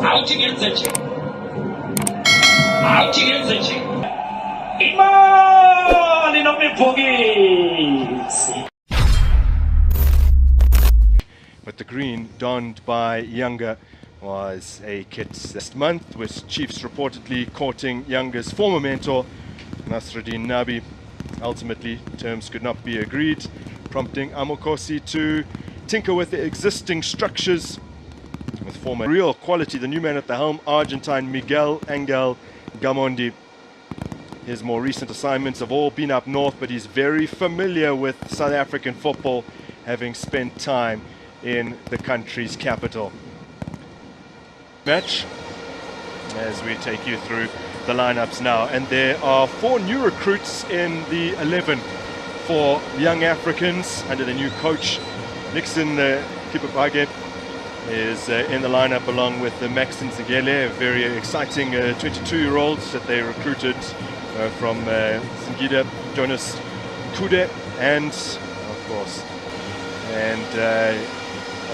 Out against the check. Out against the check. Imali nomibhokisi. But the green donned by Younger was a kit this month, with Chiefs reportedly courting Younger's former mentor, Nasruddin Nabi. Ultimately, terms could not be agreed, prompting Amokosi to tinker with the existing structures with former real quality. The new man at the helm, Argentine Miguel Angel Gamondi. His more recent assignments have all been up north, but he's very familiar with South African football, having spent time in the country's capital. Match as we take you through the lineups now, and there are 4 new recruits in the 11 for young Africans under the new coach. Nixon Kipapage is in the lineup along with Maxton Zingele, a very exciting 22-year-olds that they recruited from Singida, Jonas Kude, and of course,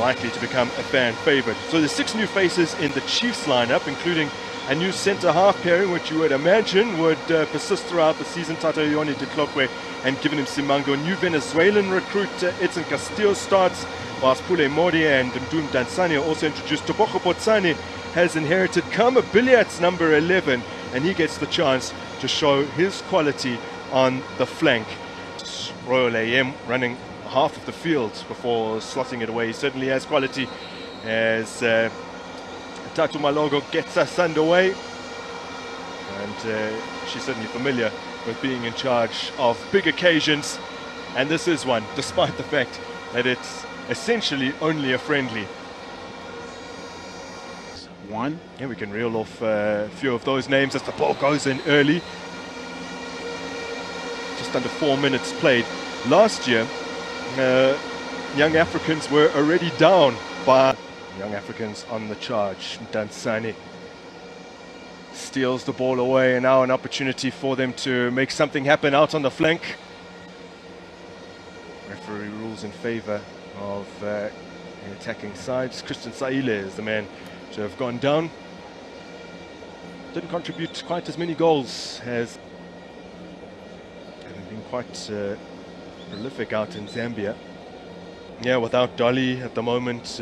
likely to become a fan favorite. So there's 6 new faces in the Chiefs lineup, including a new centre-half pairing, which you would imagine would persist throughout the season. Tato Ione Ditlokwe and Given him Simango. New Venezuelan recruit Edson Castillo starts, whilst Pule Modi and Mdum Dansani are also introduced. Toboko Potsani has inherited Kama Billiards number 11, and he gets the chance to show his quality on the flank. Royal AM running half of the field before slotting it away. He certainly has quality as Tatu Malogo gets us underway, and she's certainly familiar with being in charge of big occasions, and this is one, despite the fact that it's essentially only a friendly. One. Yeah, we can reel off a few of those names as the ball goes in early. Just under 4 minutes played. Last year, young Africans were already down by young Africans on the charge. Dansani steals the ball away, and now an opportunity for them to make something happen out on the flank. Referee rules in favor of the attacking sides. Christian Saile is the man to have gone down. Didn't contribute quite as many goals as having been quite prolific out in Zambia. Yeah, without Dolly at the moment,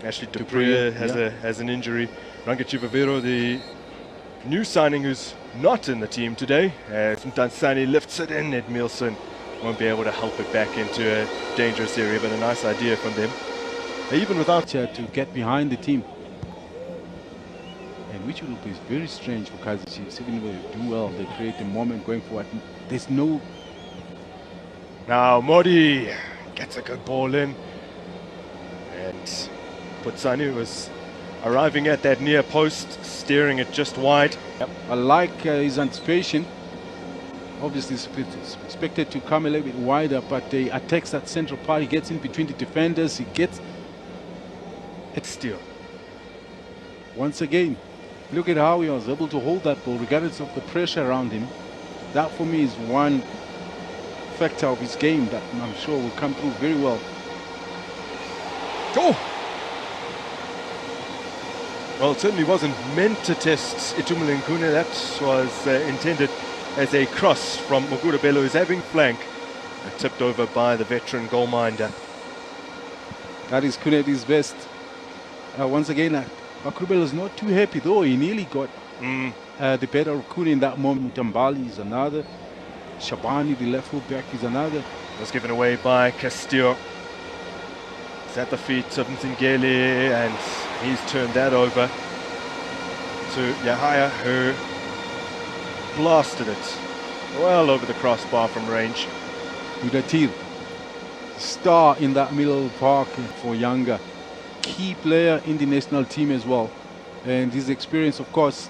Ashley Dupree has an injury. Rangichi Vavero, the new signing who's not in the team today, Dansani lifts it in. Ed Nielsen won't be able to help it back into a dangerous area, but a nice idea from them. Even without to get behind the team, and which will be very strange for Kaizer Chiefs. Even when they do well, they create a moment going forward. There's no. Now Modi gets a good ball in, and Putsani was arriving at that near post, steering it just wide. Yep. I like his anticipation. Obviously expected to come a little bit wider, but he attacks that central part. He gets in between the defenders. He gets it still. Once again, look at how he was able to hold that ball regardless of the pressure around him. That for me is one factor of his game that I'm sure will come through very well. Oh! Well, it certainly wasn't meant to test Itumalinkune. That was intended as a cross from Mugurabelo, who's having flank, tipped over by the veteran goalminder. That is Kunedi's best. Once again, Mugurabelo is not too happy though. He nearly got the better of Kune in that moment. Tambali is another. Shabani, the left full back, is another. Was given away by Castillo. It's at the feet of Nzingele, and he's turned that over to Yahaya, who blasted it well over the crossbar from range. Udatir, star in that middle of the park for Younger. Key player in the national team as well. And his experience, of course,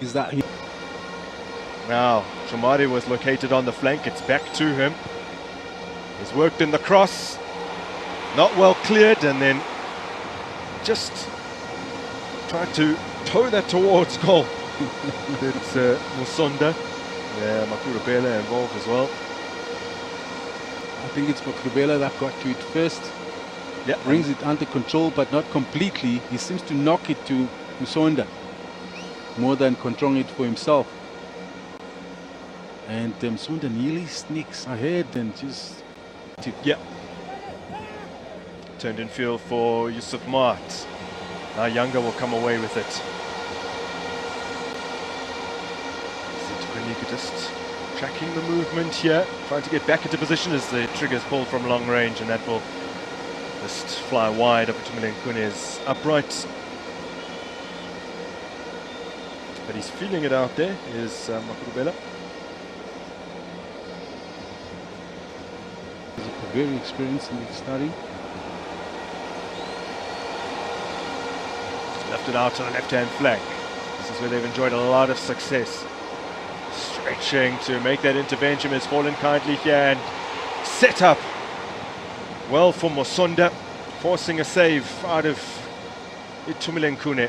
is that he... Now, Chomari was located on the flank. It's back to him. He's worked in the cross. Not well cleared, and then just tried to toe that towards goal. It's Musonda. Yeah, Makurubela involved as well. I think it's Makurubela that got to it first. Yeah, brings it under control, but not completely. He seems to knock it to Musonda more than controlling it for himself. And Musonda nearly sneaks ahead and just... Yeah. Turned in field for Yusuf Mart. Now Younger will come away with it. Just tracking the movement here, trying to get back into position as the trigger's pulled from long range, and that will just fly wide of Itumeleng-Kune's upright. But he's feeling it out there, is Makurubela. He's very experienced in starting. Lifted out to the left-hand flank. This is where they've enjoyed a lot of success. Stretching to make that intervention, has fallen kindly here and set up well for Musonda, forcing a save out of Itumeleng-Kune.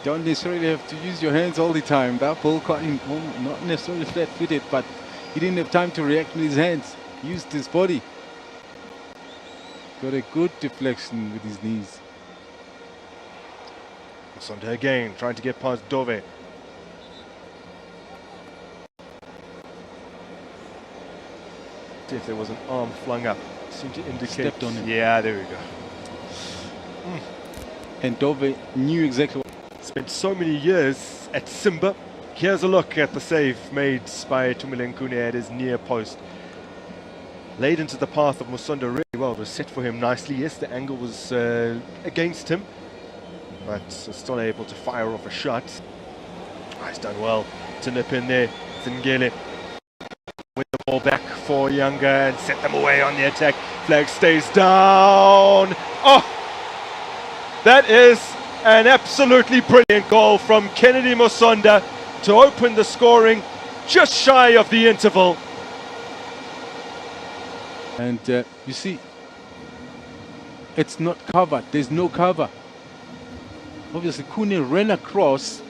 Don't necessarily have to use your hands all the time. That ball caught him not necessarily flat-footed, but he didn't have time to react with his hands. He used his body. Got a good deflection with his knees. Musonda again, trying to get past Dove. If there was an arm flung up, seemed to indicate. Stepped on him. Yeah, there we go. And Dove knew exactly what. Spent so many years at Simba. Here's a look at the save made by Itumeleng-Kune at his near post. Laid into the path of Musonda really well. It was set for him nicely. Yes, the angle was against him, but still able to fire off a shot. Oh, he's done well to nip in there. Zingele. Win the ball back for Younger and set them away on the attack. Flag stays down. Oh, that is an absolutely brilliant goal from Kennedy Musonda to open the scoring just shy of the interval. And you see, it's not covered. There's no cover. Obviously, Kune ran across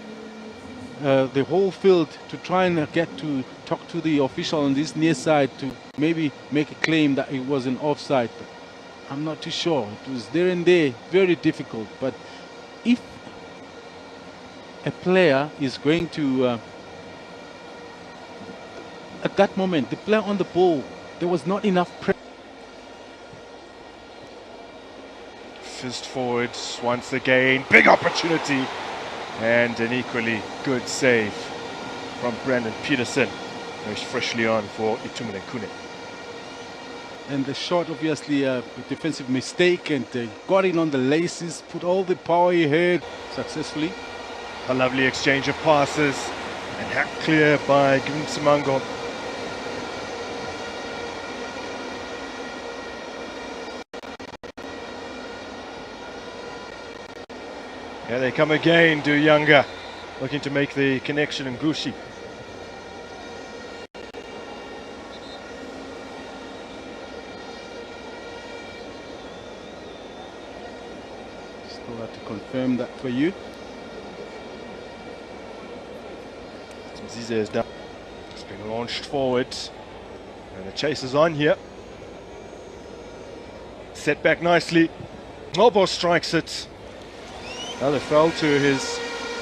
the whole field to try and get to talk to the official on this near side to maybe make a claim that it was an offside. But I'm not too sure. It was there and there, very difficult. But if a player is going to, at that moment, the player on the ball, there was not enough pressure. Fist forwards once again, big opportunity. And an equally good save from Brandon Peterson, who's freshly on for Itumeleng-Kune. And the shot, obviously, a defensive mistake, and got in on the laces, put all the power he had successfully. A lovely exchange of passes, and hacked clear by Gimsimango. Here they come again, do Younger, looking to make the connection in Gushi. Still have to confirm that for you. Zize is down. It's been launched forward, and the chase is on here. Set back nicely. Nobo strikes it. Now they fell to his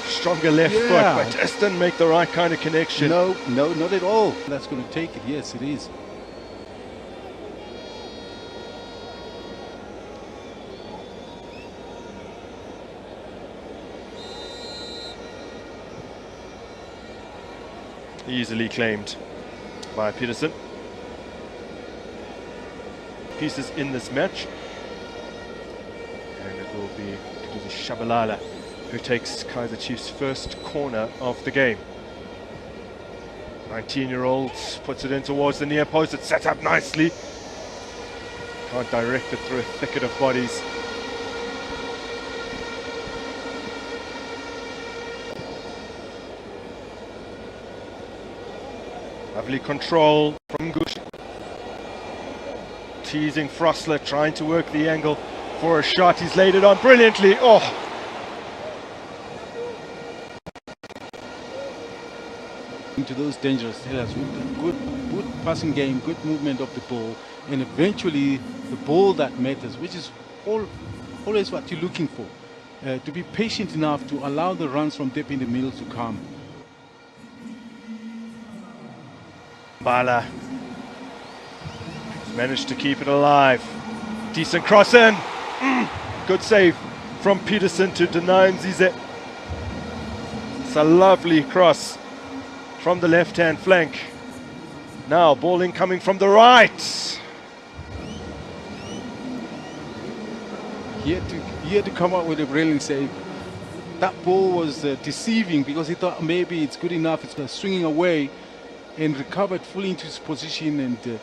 stronger left foot, but just didn't make the right kind of connection. No, not at all. That's going to take it. Yes, it is. Easily claimed by Peterson. Pieces in this match. And it will be Shabalala who takes Kaizer Chiefs' first corner of the game. 19-year-old puts it in towards the near post. It's set up nicely. Can't direct it through a thicket of bodies. Lovely control from Gush. Teasing Frostler, trying to work the angle for a shot. He's laid it on brilliantly. Oh! Into those dangerous areas with good passing game, good movement of the ball, and eventually the ball that matters, which is always what you're looking for. to be patient enough to allow the runs from deep in the middle to come. Bala managed to keep it alive. Decent cross in. Good save from Peterson to deny Zize. It's a lovely cross from the left-hand flank. Now ball incoming from the right. He had to come up with a brilliant save. That ball was deceiving because he thought maybe it's good enough. It's swinging away and recovered fully into his position, and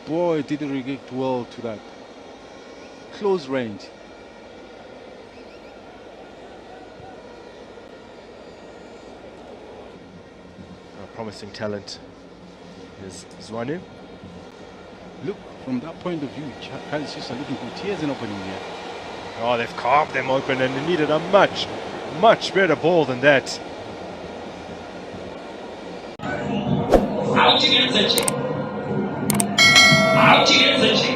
boy, did he react well to that. Close range. A promising talent is Zwane. Look, from that point of view, Kaizer are looking good. He has an opening here. Oh, they've carved them open and they needed a much, much better ball than that. Out against the chick. Out against the chick.